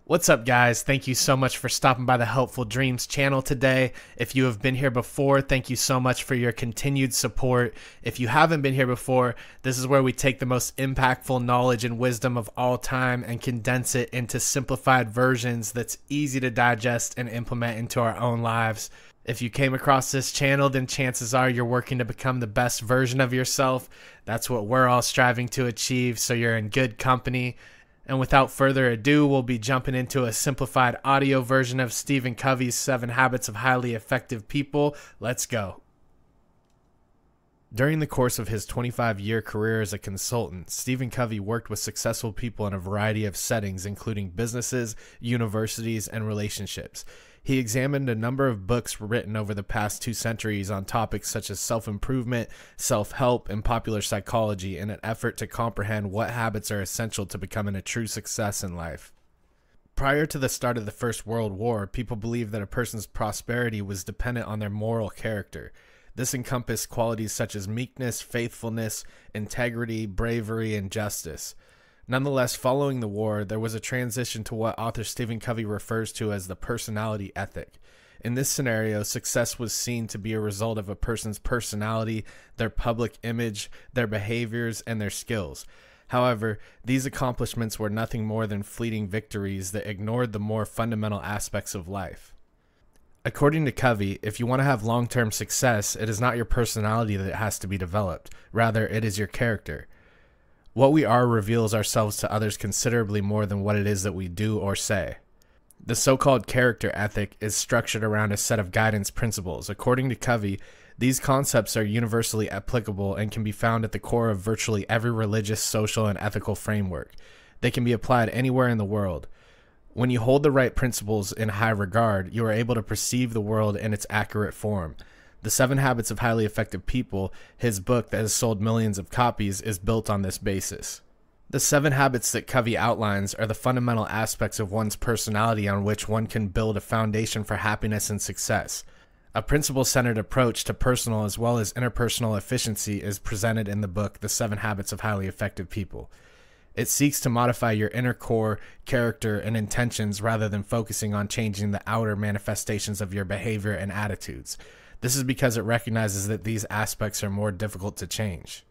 What's up, guys? Thank you so much for stopping by the Helpful Dreams channel today. If you have been here before, thank you so much for your continued support. If you haven't been here before, this is where we take the most impactful knowledge and wisdom of all time and condense it into simplified versions that's easy to digest and implement into our own lives. If you came across this channel, then chances are you're working to become the best version of yourself. That's what we're all striving to achieve, so you're in good company. And without further ado, we'll be jumping into a simplified audio version of Stephen Covey's 7 Habits of Highly Effective People. Let's go. During the course of his 25-year career as a consultant, Stephen Covey worked with successful people in a variety of settings, including businesses, universities, and relationships. He examined a number of books written over the past 2 centuries on topics such as self-improvement, self-help, and popular psychology in an effort to comprehend what habits are essential to becoming a true success in life. Prior to the start of the First World War, people believed that a person's prosperity was dependent on their moral character. This encompassed qualities such as meekness, faithfulness, integrity, bravery, and justice. Nonetheless, following the war, there was a transition to what author Stephen Covey refers to as the personality ethic. In this scenario, success was seen to be a result of a person's personality, their public image, their behaviors, and their skills. However, these accomplishments were nothing more than fleeting victories that ignored the more fundamental aspects of life. According to Covey, if you want to have long-term success, it is not your personality that has to be developed. Rather, it is your character. What we are reveals ourselves to others considerably more than what it is that we do or say. The so-called character ethic is structured around a set of guidance principles. According to Covey, these concepts are universally applicable and can be found at the core of virtually every religious, social, and ethical framework. They can be applied anywhere in the world. When you hold the right principles in high regard, you are able to perceive the world in its accurate form. The 7 Habits of Highly Effective People, his book that has sold millions of copies, is built on this basis. The 7 habits that Covey outlines are the fundamental aspects of one's personality on which one can build a foundation for happiness and success. A principle-centered approach to personal as well as interpersonal efficiency is presented in the book, The 7 Habits of Highly Effective People. It seeks to modify your inner core, character, and intentions rather than focusing on changing the outer manifestations of your behavior and attitudes. This is because it recognizes that these aspects are more difficult to change.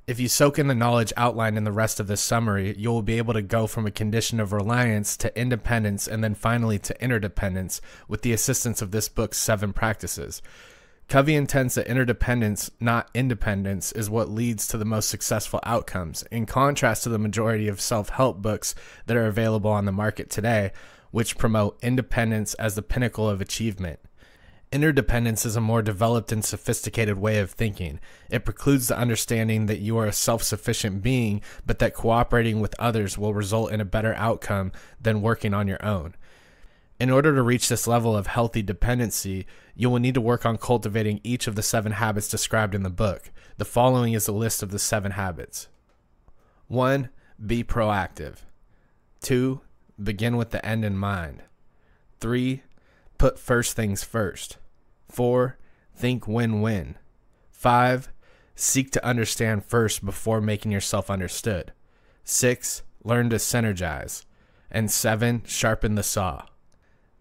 If you soak in the knowledge outlined in the rest of this summary, you will be able to go from a condition of reliance to independence and then finally to interdependence with the assistance of this book's 7 practices. Covey intends that interdependence, not independence, is what leads to the most successful outcomes, in contrast to the majority of self-help books that are available on the market today, which promote independence as the pinnacle of achievement. Interdependence is a more developed and sophisticated way of thinking. It precludes the understanding that you are a self-sufficient being, but that cooperating with others will result in a better outcome than working on your own. In order to reach this level of healthy dependency, you will need to work on cultivating each of the 7 habits described in the book. The following is a list of the 7 habits. 1. Be proactive. 2. Begin with the end in mind. 3. Put first things first. 4. Think win-win. 5. Seek to understand first before making yourself understood. 6. Learn to synergize. And 7. Sharpen the saw.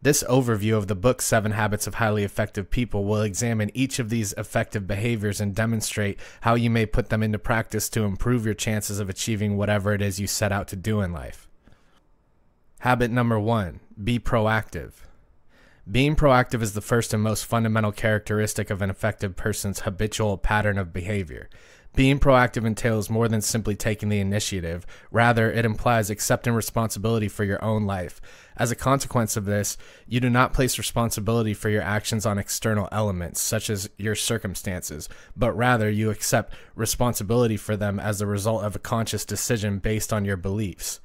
This overview of the book 7 Habits of Highly Effective People will examine each of these effective behaviors and demonstrate how you may put them into practice to improve your chances of achieving whatever it is you set out to do in life. Habit number 1. Be proactive. Being proactive is the first and most fundamental characteristic of an effective person's habitual pattern of behavior. Being proactive entails more than simply taking the initiative. Rather, it implies accepting responsibility for your own life. As a consequence of this, you do not place responsibility for your actions on external elements, such as your circumstances, but rather you accept responsibility for them as the result of a conscious decision based on your beliefs.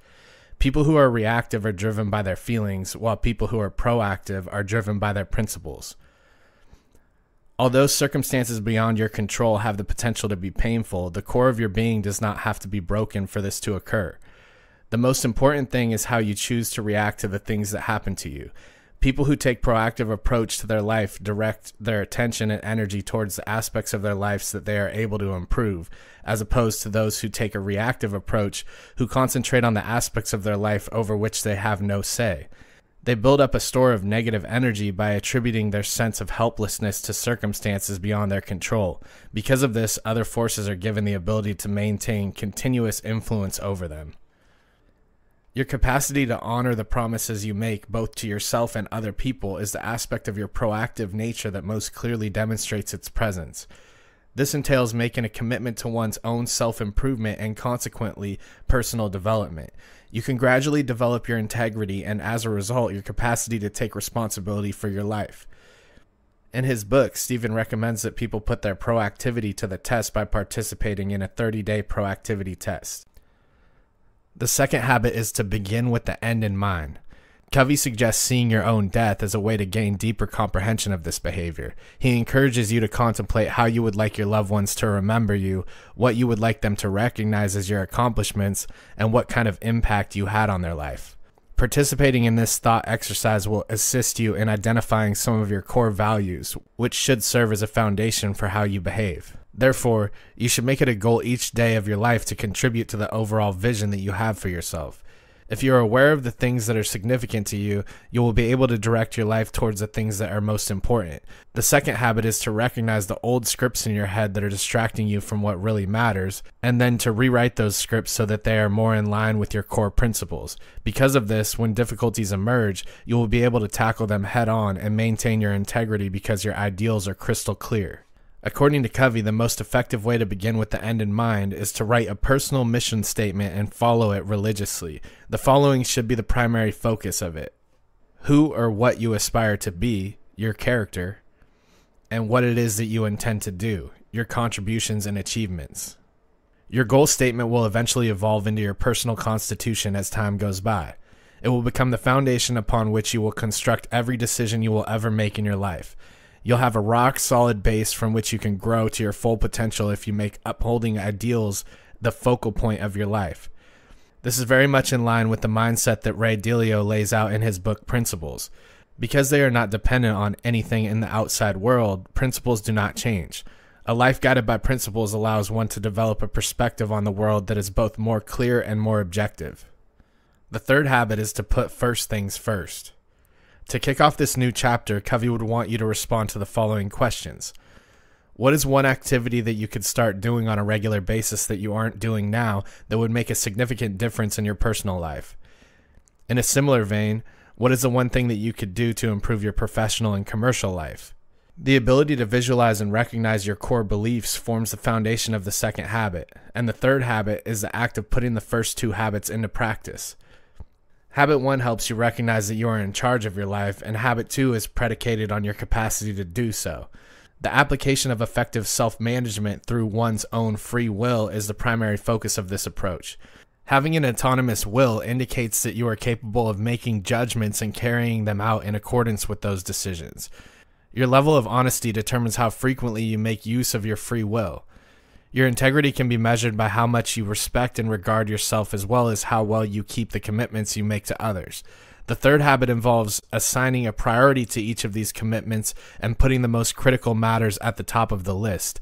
People who are reactive are driven by their feelings, while people who are proactive are driven by their principles. Although circumstances beyond your control have the potential to be painful, the core of your being does not have to be broken for this to occur. The most important thing is how you choose to react to the things that happen to you. People who take proactive approach to their life direct their attention and energy towards the aspects of their lives that they are able to improve, as opposed to those who take a reactive approach who concentrate on the aspects of their life over which they have no say. They build up a store of negative energy by attributing their sense of helplessness to circumstances beyond their control. Because of this, other forces are given the ability to maintain continuous influence over them. Your capacity to honor the promises you make both to yourself and other people is the aspect of your proactive nature that most clearly demonstrates its presence. This entails making a commitment to one's own self-improvement and consequently personal development. You can gradually develop your integrity and as a result your capacity to take responsibility for your life. In his book, Stephen recommends that people put their proactivity to the test by participating in a 30-day proactivity test. The second habit is to begin with the end in mind. Covey suggests seeing your own death as a way to gain deeper comprehension of this behavior. He encourages you to contemplate how you would like your loved ones to remember you, what you would like them to recognize as your accomplishments, and what kind of impact you had on their life. Participating in this thought exercise will assist you in identifying some of your core values, which should serve as a foundation for how you behave. Therefore, you should make it a goal each day of your life to contribute to the overall vision that you have for yourself. If you are aware of the things that are significant to you, you will be able to direct your life towards the things that are most important. The second habit is to recognize the old scripts in your head that are distracting you from what really matters, and then to rewrite those scripts so that they are more in line with your core principles. Because of this, when difficulties emerge, you will be able to tackle them head on and maintain your integrity because your ideals are crystal clear. According to Covey, the most effective way to begin with the end in mind is to write a personal mission statement and follow it religiously. The following should be the primary focus of it: who or what you aspire to be, your character, and what it is that you intend to do, your contributions and achievements. Your goal statement will eventually evolve into your personal constitution as time goes by. It will become the foundation upon which you will construct every decision you will ever make in your life. You'll have a rock-solid base from which you can grow to your full potential if you make upholding ideals the focal point of your life. This is very much in line with the mindset that Ray Dalio lays out in his book Principles. Because they are not dependent on anything in the outside world, principles do not change. A life guided by principles allows one to develop a perspective on the world that is both more clear and more objective. The third habit is to put first things first. To kick off this new chapter, Covey would want you to respond to the following questions. What is one activity that you could start doing on a regular basis that you aren't doing now that would make a significant difference in your personal life? In a similar vein, what is the one thing that you could do to improve your professional and commercial life? The ability to visualize and recognize your core beliefs forms the foundation of the second habit, and the third habit is the act of putting the first two habits into practice. Habit 1 helps you recognize that you are in charge of your life, and habit 2 is predicated on your capacity to do so. The application of effective self-management through one's own free will is the primary focus of this approach. Having an autonomous will indicates that you are capable of making judgments and carrying them out in accordance with those decisions. Your level of honesty determines how frequently you make use of your free will. Your integrity can be measured by how much you respect and regard yourself, as well as how well you keep the commitments you make to others. The third habit involves assigning a priority to each of these commitments and putting the most critical matters at the top of the list.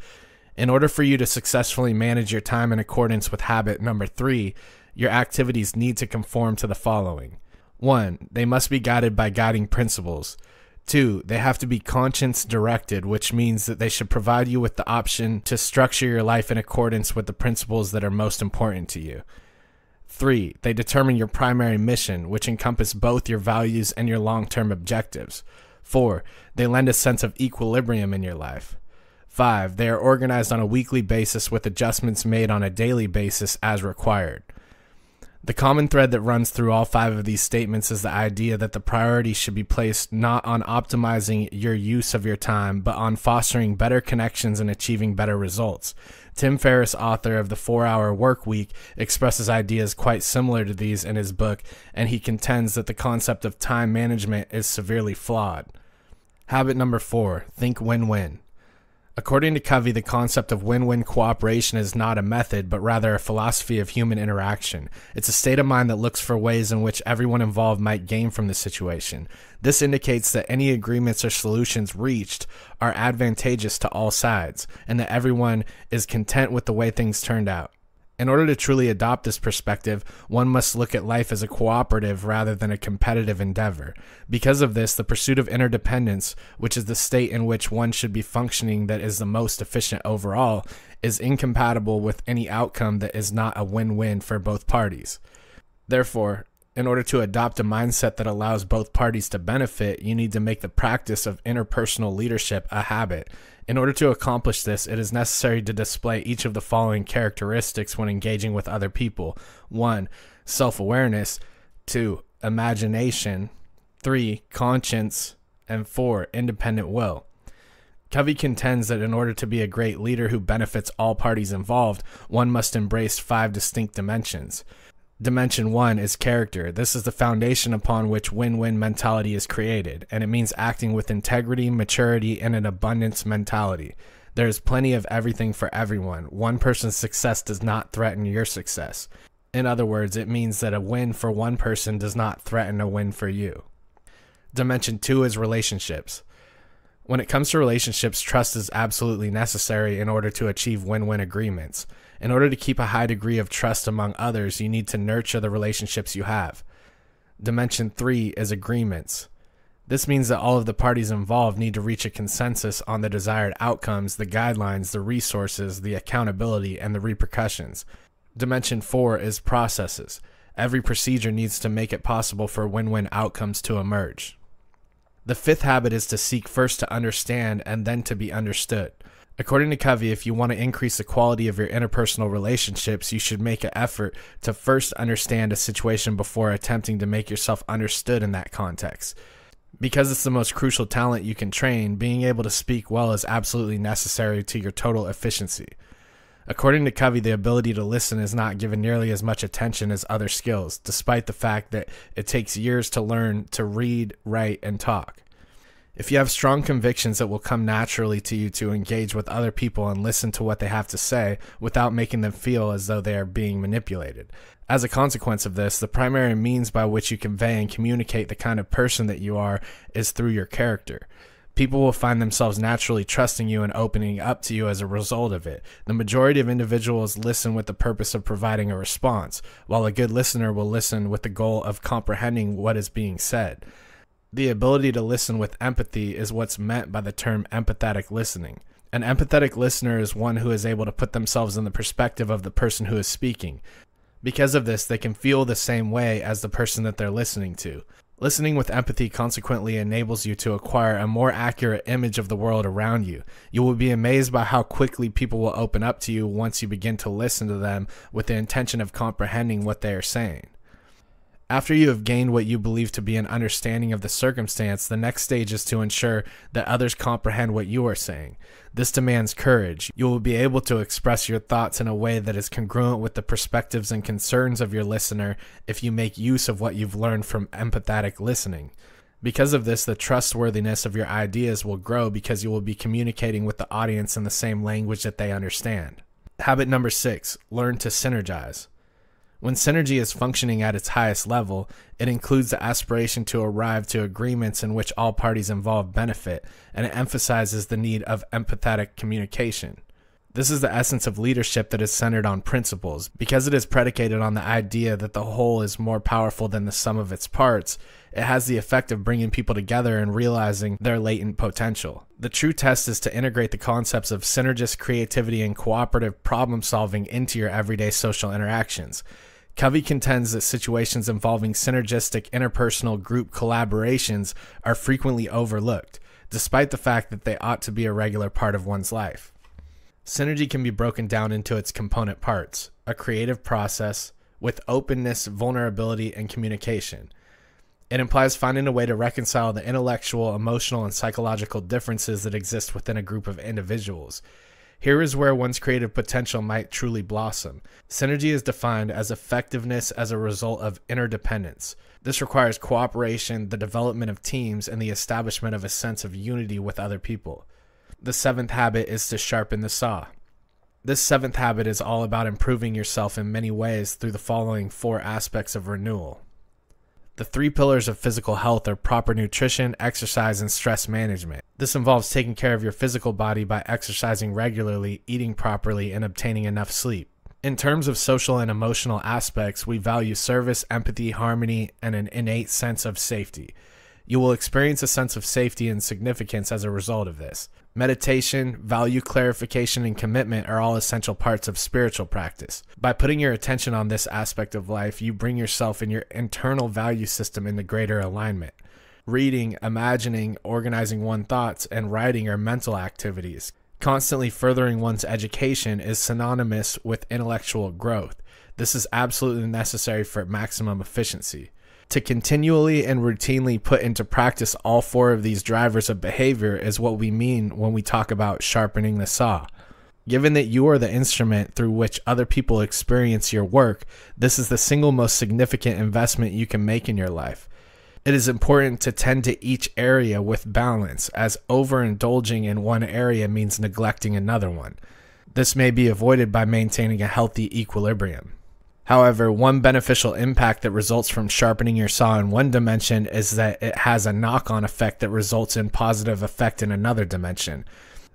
In order for you to successfully manage your time in accordance with habit number 3, your activities need to conform to the following. 1. They must be guided by guiding principles. 2. They have to be conscience-directed, which means that they should provide you with the option to structure your life in accordance with the principles that are most important to you. 3. They determine your primary mission, which encompass both your values and your long-term objectives. 4. They lend a sense of equilibrium in your life. 5. They are organized on a weekly basis with adjustments made on a daily basis as required. The common thread that runs through all 5 of these statements is the idea that the priority should be placed not on optimizing your use of your time, but on fostering better connections and achieving better results. Tim Ferriss, author of The 4-Hour Work Week, expresses ideas quite similar to these in his book, and he contends that the concept of time management is severely flawed. Habit number 4, think win-win. According to Covey, the concept of win-win cooperation is not a method, but rather a philosophy of human interaction. It's a state of mind that looks for ways in which everyone involved might gain from the situation. This indicates that any agreements or solutions reached are advantageous to all sides, and that everyone is content with the way things turned out. In order to truly adopt this perspective, one must look at life as a cooperative rather than a competitive endeavor. Because of this, the pursuit of interdependence, which is the state in which one should be functioning that is the most efficient overall, is incompatible with any outcome that is not a win-win for both parties. Therefore, in order to adopt a mindset that allows both parties to benefit, you need to make the practice of interpersonal leadership a habit. In order to accomplish this, it is necessary to display each of the following characteristics when engaging with other people. 1. Self-awareness. 2. Imagination. 3. Conscience. And 4. Independent will. Covey contends that in order to be a great leader who benefits all parties involved, one must embrace 5 distinct dimensions. Dimension 1 is character. This is the foundation upon which win-win mentality is created, and it means acting with integrity, maturity, and an abundance mentality. There is plenty of everything for everyone. One person's success does not threaten your success. In other words, it means that a win for one person does not threaten a win for you. Dimension 2 is relationships. When it comes to relationships, trust is absolutely necessary in order to achieve win-win agreements. In order to keep a high degree of trust among others, you need to nurture the relationships you have. Dimension 3 is agreements. This means that all of the parties involved need to reach a consensus on the desired outcomes, the guidelines, the resources, the accountability, and the repercussions. Dimension 4 is processes. Every procedure needs to make it possible for win-win outcomes to emerge. The 5th habit is to seek first to understand and then to be understood. According to Covey, if you want to increase the quality of your interpersonal relationships, you should make an effort to first understand a situation before attempting to make yourself understood in that context. Because it's the most crucial talent you can train, being able to speak well is absolutely necessary to your total efficiency. According to Covey, the ability to listen is not given nearly as much attention as other skills, despite the fact that it takes years to learn to read, write, and talk. If you have strong convictions, it will come naturally to you to engage with other people and listen to what they have to say without making them feel as though they are being manipulated. As a consequence of this, the primary means by which you convey and communicate the kind of person that you are is through your character. People will find themselves naturally trusting you and opening up to you as a result of it. The majority of individuals listen with the purpose of providing a response, while a good listener will listen with the goal of comprehending what is being said. The ability to listen with empathy is what's meant by the term empathetic listening. An empathetic listener is one who is able to put themselves in the perspective of the person who is speaking. Because of this, they can feel the same way as the person that they're listening to. Listening with empathy consequently enables you to acquire a more accurate image of the world around you. You will be amazed by how quickly people will open up to you once you begin to listen to them with the intention of comprehending what they are saying. After you have gained what you believe to be an understanding of the circumstance, the next stage is to ensure that others comprehend what you are saying. This demands courage. You will be able to express your thoughts in a way that is congruent with the perspectives and concerns of your listener if you make use of what you've learned from empathetic listening. Because of this, the trustworthiness of your ideas will grow because you will be communicating with the audience in the same language that they understand. Habit number 6, learn to synergize. When synergy is functioning at its highest level, it includes the aspiration to arrive to agreements in which all parties involved benefit, and it emphasizes the need of empathetic communication. This is the essence of leadership that is centered on principles. Because it is predicated on the idea that the whole is more powerful than the sum of its parts, it has the effect of bringing people together and realizing their latent potential. The true test is to integrate the concepts of synergist creativity and cooperative problem solving into your everyday social interactions. Covey contends that situations involving synergistic interpersonal group collaborations are frequently overlooked, despite the fact that they ought to be a regular part of one's life. Synergy can be broken down into its component parts: a creative process with openness, vulnerability, and communication. It implies finding a way to reconcile the intellectual, emotional, and psychological differences that exist within a group of individuals. Here is where one's creative potential might truly blossom. Synergy is defined as effectiveness as a result of interdependence. This requires cooperation, the development of teams, and the establishment of a sense of unity with other people. The seventh habit is to sharpen the saw. This seventh habit is all about improving yourself in many ways through the following 4 aspects of renewal. The 3 pillars of physical health are proper nutrition, exercise, and stress management. This involves taking care of your physical body by exercising regularly, eating properly, and obtaining enough sleep. In terms of social and emotional aspects, we value service, empathy, harmony, and an innate sense of safety. You will experience a sense of safety and significance as a result of this. Meditation, value clarification, and commitment are all essential parts of spiritual practice. By putting your attention on this aspect of life, you bring yourself and your internal value system into greater alignment. Reading, imagining, organizing one's thoughts, and writing are mental activities. Constantly furthering one's education is synonymous with intellectual growth. This is absolutely necessary for maximum efficiency. To continually and routinely put into practice all 4 of these drivers of behavior is what we mean when we talk about sharpening the saw. Given that you are the instrument through which other people experience your work, this is the single most significant investment you can make in your life. It is important to tend to each area with balance, as overindulging in one area means neglecting another one. This may be avoided by maintaining a healthy equilibrium. However, one beneficial impact that results from sharpening your saw in one dimension is that it has a knock-on effect that results in positive effect in another dimension.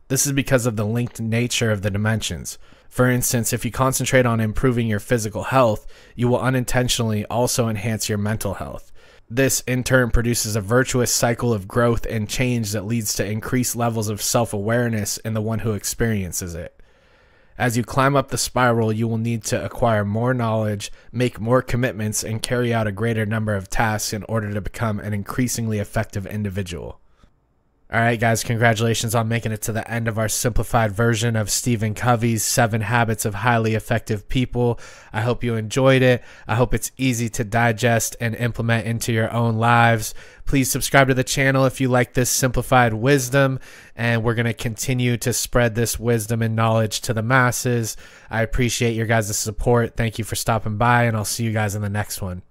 This is because of the linked nature of the dimensions. For instance, if you concentrate on improving your physical health, you will unintentionally also enhance your mental health. This, in turn, produces a virtuous cycle of growth and change that leads to increased levels of self-awareness in the one who experiences it. As you climb up the spiral, you will need to acquire more knowledge, make more commitments, and carry out a greater number of tasks in order to become an increasingly effective individual. Alright guys, congratulations on making it to the end of our simplified version of Stephen Covey's 7 Habits of Highly Effective People. I hope you enjoyed it. I hope it's easy to digest and implement into your own lives. Please subscribe to the channel if you like this simplified wisdom, and we're going to continue to spread this wisdom and knowledge to the masses. I appreciate your guys' support. Thank you for stopping by, and I'll see you guys in the next one.